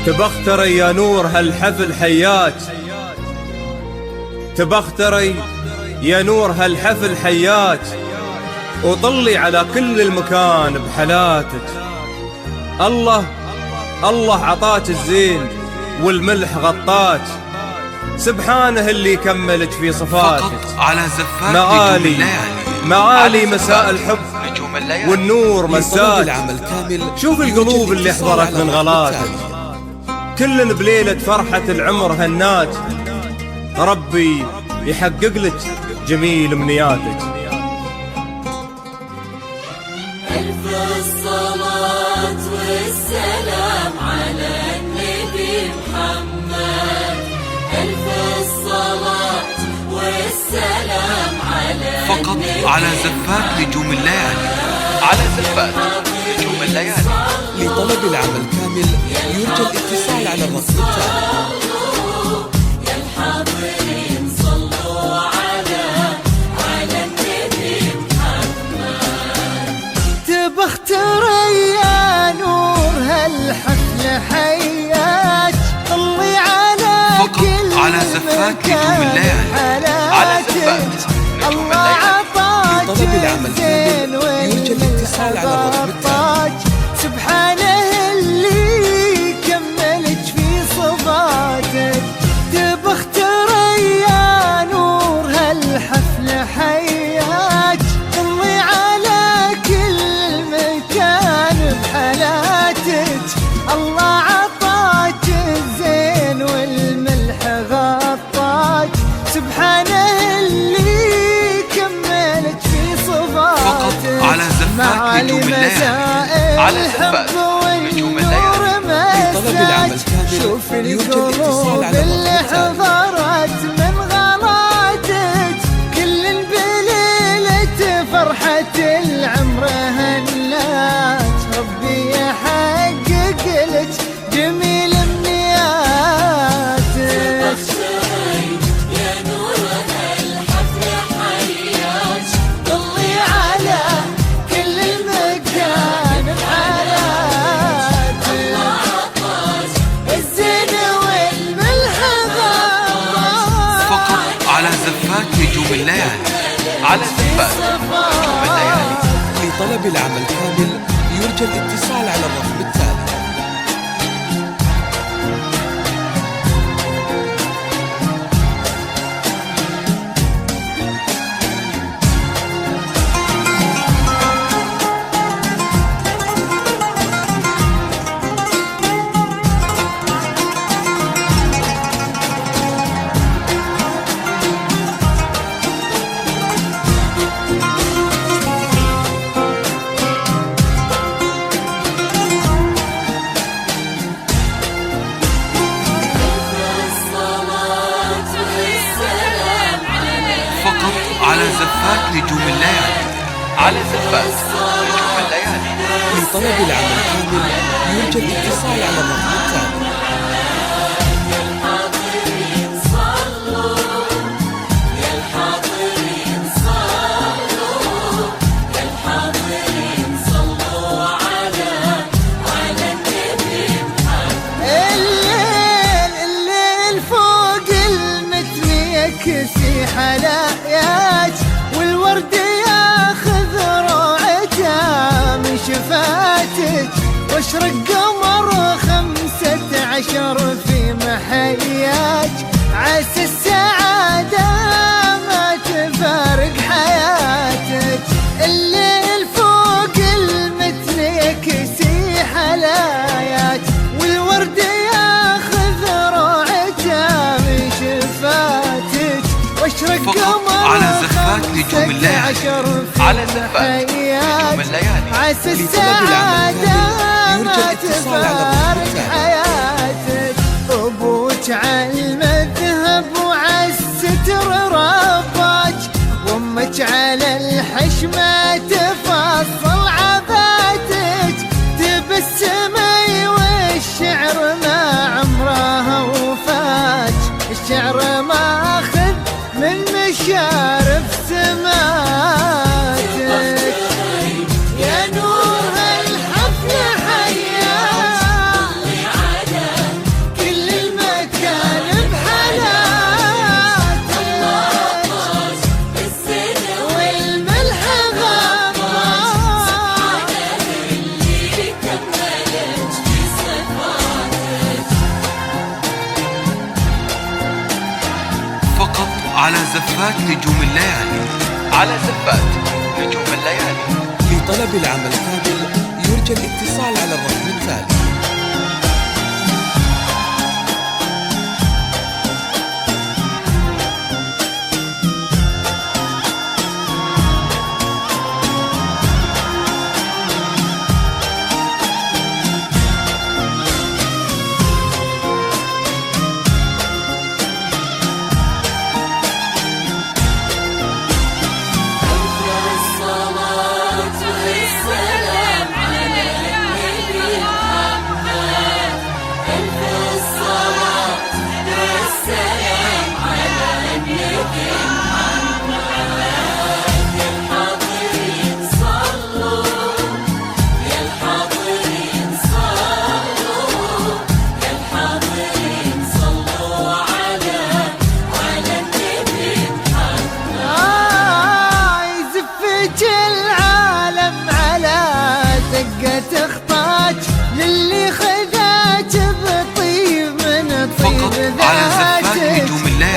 تبختري يا نور هالحفل حياك، تبختري يا نور هالحفل حياك، وطلي على كل المكان بحلاتك. الله عطاك الزين والملح غطاك، سبحانه اللي يكملك في صفاتك. فقط على زفات معالي مساء الحب والنور مساك. شوف القلوب اللي حضرت من غلاتك، كل بليلة فرحة العمر هناك، ربي يحقق لك جميل امنياتك. ألف الصلاة والسلام على النبي محمد، ألف الصلاة والسلام على فقط على زفات نجوم الليالي، على زفات نجوم الليالي. لطلب العمل كامل يرجى الاتصال على الرقم التالي. يا الحاضرين صلوا على النبي محمد. تبختري يا نور هالحفل حياك، طلي على كل على زفات نجوم الليالي، على زفات نجوم الليالي. لطلب العمل كامل يرجى الاتصال على الرقم التالي. سبحانه اللي كملك في صفاتك، تبختري يا نور هالحفل حياك، طلي على كل مكان بحالاتك. الله عطاك الزين والملح غطاك، سبحانه اللي كملك في صفاتك. على زفات نجوم الليالي، على زفات نجوم الليالي. لطلب العمل كامل يرجى الاتصال على اللي الرقم التالي. حضرت من غلاتك، كل بليلة فرحة العمر هنات، ربي يحقق لك جميل امنياتك. يا نور هالحفل حياك، طلي على كل المكان بحالاتك. الله عطاك الزين والملح غطاك، فقط على زفات نجوم الليالي، على زفات نجوم الليالي. لطلب العمل كامل يرجى الاتصال على الرقم التالي. فقط على زفات نجوم الليالي، على زفات نجوم الليالي. لطلب العمل كامل يرجى الاتصال على الرقم التالي. الحاضرين صلوا، يا الحاضرين صلوا، يا الحاضرين صلوا على النبي محمد. الليل فوق المتن يكسي حلاياك، والورد ياخذ روعته من شفاتك، واشرق قمر 15 في محياك، عسى السعادة ما تفارق حياتك. الليل فوق المتن يكسي حلاياك، والورد ياخذ روعته من شفاتك، واشرق قمر على زفات نجوم الليالي، على زفات نجوم الليالي. عسى لطلب العمل السعادة كامل ما يرجى الاتصال على الرقم تفارق التالي. حياتك. أبوك عالمذهب وعالستر رباك، وأمك على الحشمة تفصل عباتك، تبسمي والشعر ما عمرها وفاك، الشعر ماخذ من مشارف سماتك. يا نور هالحفل حياك، زفات نجوم الليالي. على زفات نجوم الليالي. لطلب العمل كامل يرجى الاتصال على الرقم التالي. للي خذاك بطيب من طيب ذاتك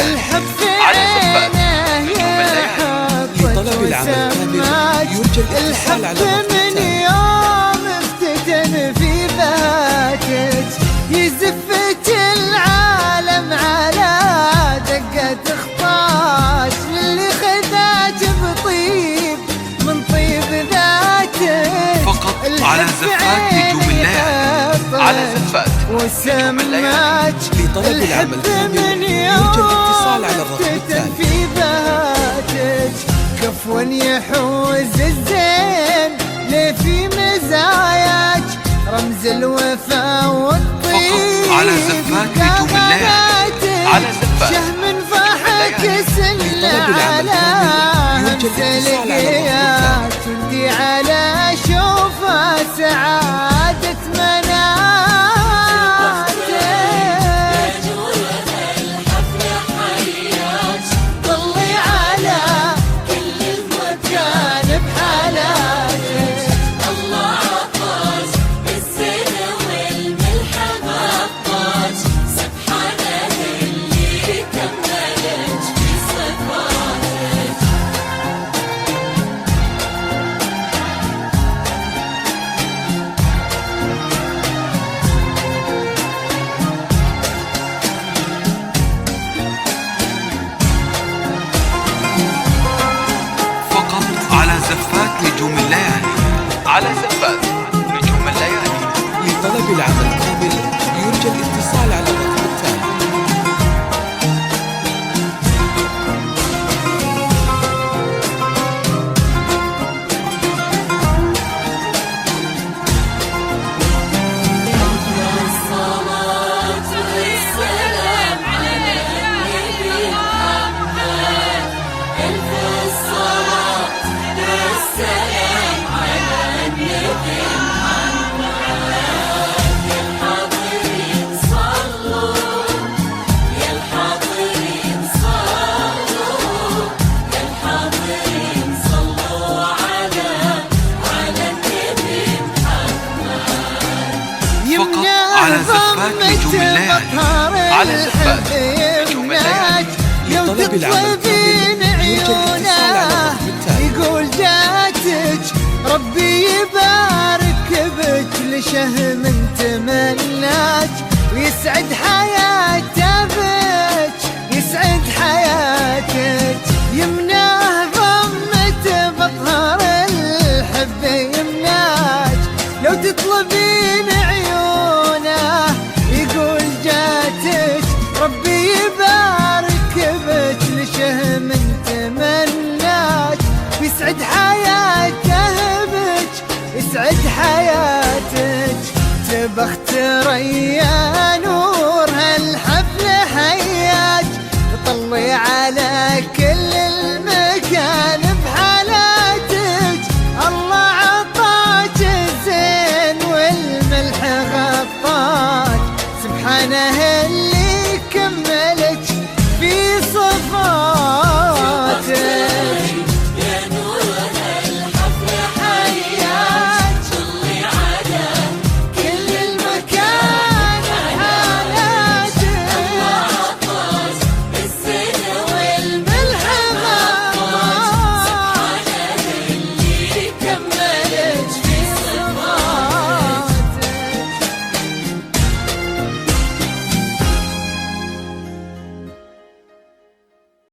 الحب في عينه يحط لطلب العمل كامل يرجى الاتصال على الرقم من يوم افتتن في ذاتك يزفك العالم على دقة خطاك للي خذاك بطيب من طيب ذاتك فقط على زفات نجوم الليالي. على زفات وسماك لطلب العمل كامل يرجى الاتصال على الرقم التالي. في ذاتك كفوا يحوز الزين ليه في مزاياك رمز الوفاء والطيب. فقط على زفات نجوم الليالي. على زفات شهم فاحك سل على همسلقيات تندي على شوفه سعادة مناتك. ضلي على كل المكان بحالاتك. الله عطاك بالزين والملح غطاك سبحانه اللي كملك في صفاتك. فقط على زفات نجوم الليالي. على زفات نجوم الليالي. لطلب العمل كامل يرجى الاتصال على الرقم التالي. الصلاة والسلام على النبي محمد. ألف الصلاة والسلام على النبي محمد. يا الحاضرين صلوا يا الحاضرين صلوا يا الحاضرين صلوا على النبي فقط على زفات نجوم الليالي. على زفات نجوم الليالي. لطلب العمل كامل يرجى الاتصال على الرقم التالي. يقول جاتك ربي يبارك بك لشهم تمناك ويسعد حياته بك يسعد حياتك. يمناه ضمته بظهر الحب يمناك لو تطلبين عيونه يقول جاتك ربي يبارك بك لشهم تمناك يسعد حياته بك يسعد حياتك. تبخت ريان